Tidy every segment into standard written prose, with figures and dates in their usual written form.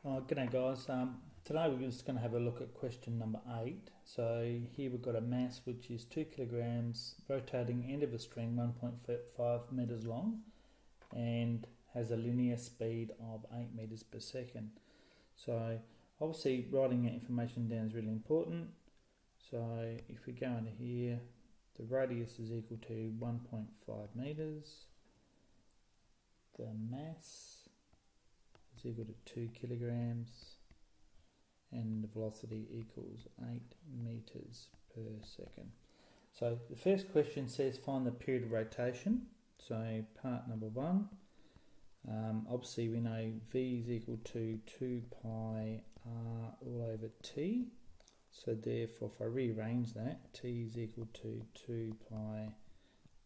G'day guys. Today we're just going to have a look at question number 8. So here we've got a mass which is 2 kilograms, rotating end of a string 1.5 meters long and has a linear speed of 8 meters per second. So obviously writing that information down is really important. So if we go into here, the radius is equal to 1.5 meters. The mass is equal to 2 kilograms and the velocity equals 8 meters per second. So the first question says find the period of rotation. So part number 1, obviously we know V is equal to 2 pi r all over t. So therefore if I rearrange that, t is equal to 2 pi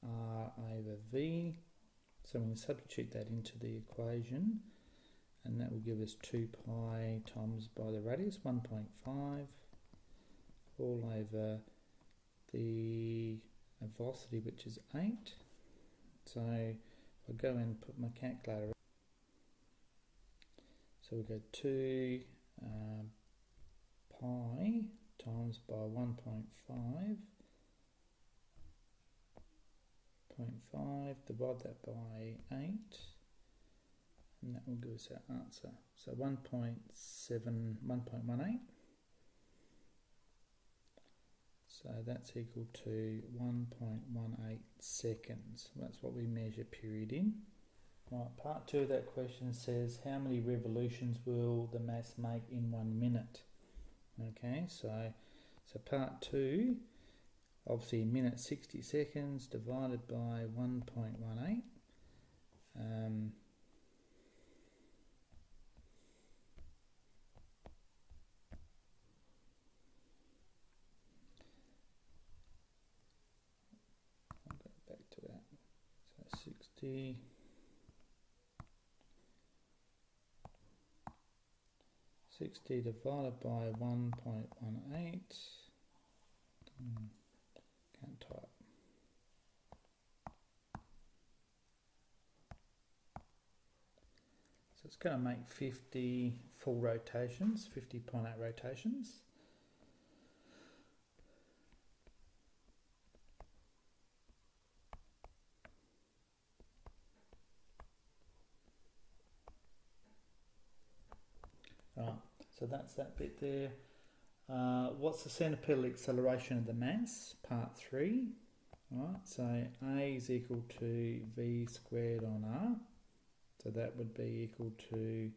r over v. So we can substitute that into the equation, and that will give us 2 pi times by the radius, 1.5, all over the velocity, which is 8. So if I go and put my calculator, so we go 2 pi times by 1.5, divide that by 8, and that will give us our answer. So 1.18. So that's equal to 1.18 seconds. That's what we measure period in. Right, part 2 of that question says how many revolutions will the mass make in 1 minute? Okay, so part 2, obviously a minute 60 seconds divided by 1.18. I'll go back to that. So 60 divided by 1.18. Can't type. So it's going to make 50 full rotations, 50.8 rotations. Right, so that's that bit there. What's the centripetal acceleration of the mass? Part 3. Right, so A is equal to V squared on R. So that would be equal to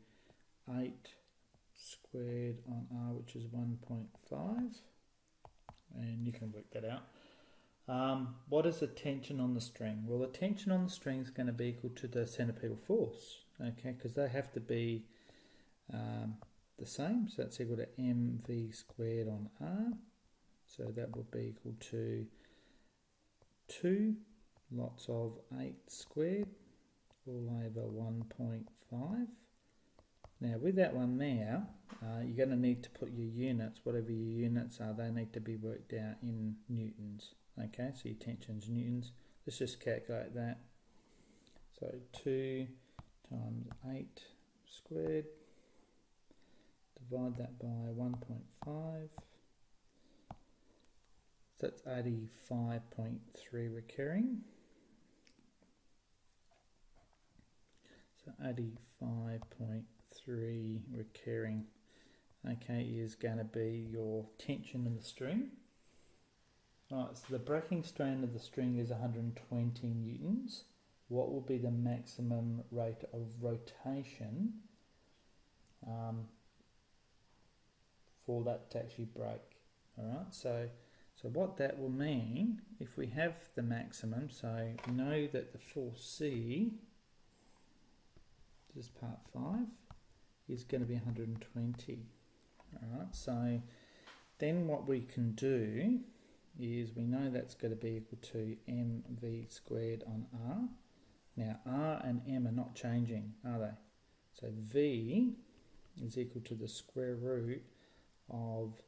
8 squared on R, which is 1.5. And you can work that out. What is the tension on the string? Well, the tension on the string is going to be equal to the centripetal force, okay, because they have to be the same. So that's equal to mv squared on r. So that would be equal to 2 lots of 8 squared all over 1.5. Now with that one there, you're going to need to put your units, whatever your units are, they need to be worked out in newtons. Okay, so your tension's newtons. Let's just calculate that. So 2 times 8 squared, divide that by 1.5. So that's 85.3 recurring. So 85.3 recurring, okay, is going to be your tension in the string. Right, so the breaking strain of the string is 120 newtons. What will be the maximum rate of rotation for that to actually break? Alright, so what that will mean, if we have the maximum, so we know that the force C, this is part 5, is going to be 120. Alright, so then what we can do is we know that's going to be equal to mv squared on r. Now r and m are not changing, are they? So v is equal to the square root of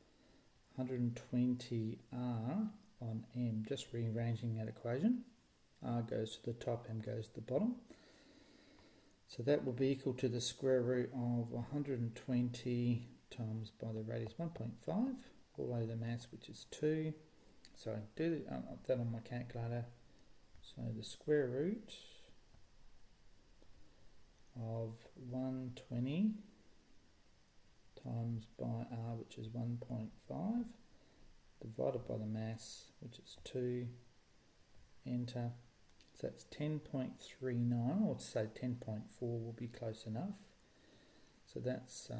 120 r on m, just rearranging that equation. R goes to the top, m goes to the bottom. So that will be equal to the square root of 120 times by the radius 1.5, all over the mass, which is 2. So do that on my calculator. So the square root of 120 times by r, which is 1.5, divided by the mass, which is 2, enter. So that's 10.39, or to say 10.4 will be close enough. So that's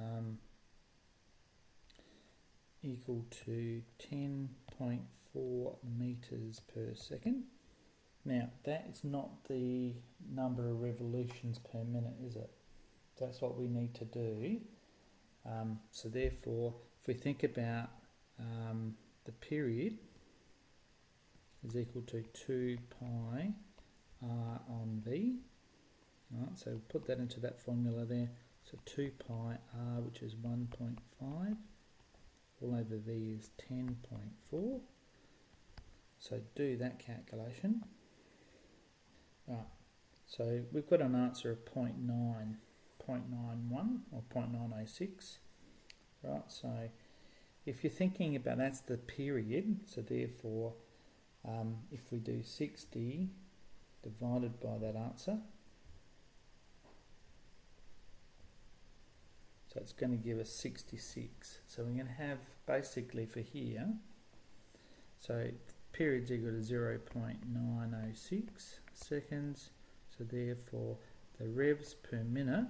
equal to 10.4 metres per second. Now, that is not the number of revolutions per minute, is it? That's what we need to do. So therefore, if we think about the period is equal to 2 pi r on v. Right, so put that into that formula there. So 2 pi r, which is 1.5, all over v is 10.4. So do that calculation. Right, so we've got an answer of 0.91 or 0.906. Right, so if you're thinking about that's the period, so therefore if we do 60 divided by that answer, so it's going to give us 66. So we're going to have basically for here, so period's equal to 0.906 seconds, so therefore the revs per minute,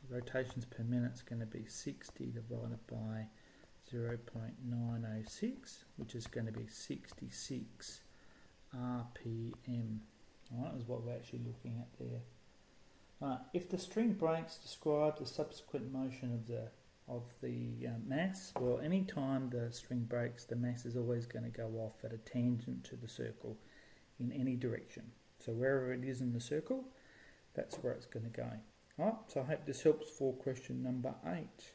rotations per minute, is going to be 60 divided by 0.906, which is going to be 66 RPM. Alright, is what we're actually looking at there. If the string breaks, describe the subsequent motion of the mass. Well, any time the string breaks, the mass is always going to go off at a tangent to the circle in any direction. So wherever it is in the circle, that's where it's going to go. Alright, so I hope this helps for question number 8.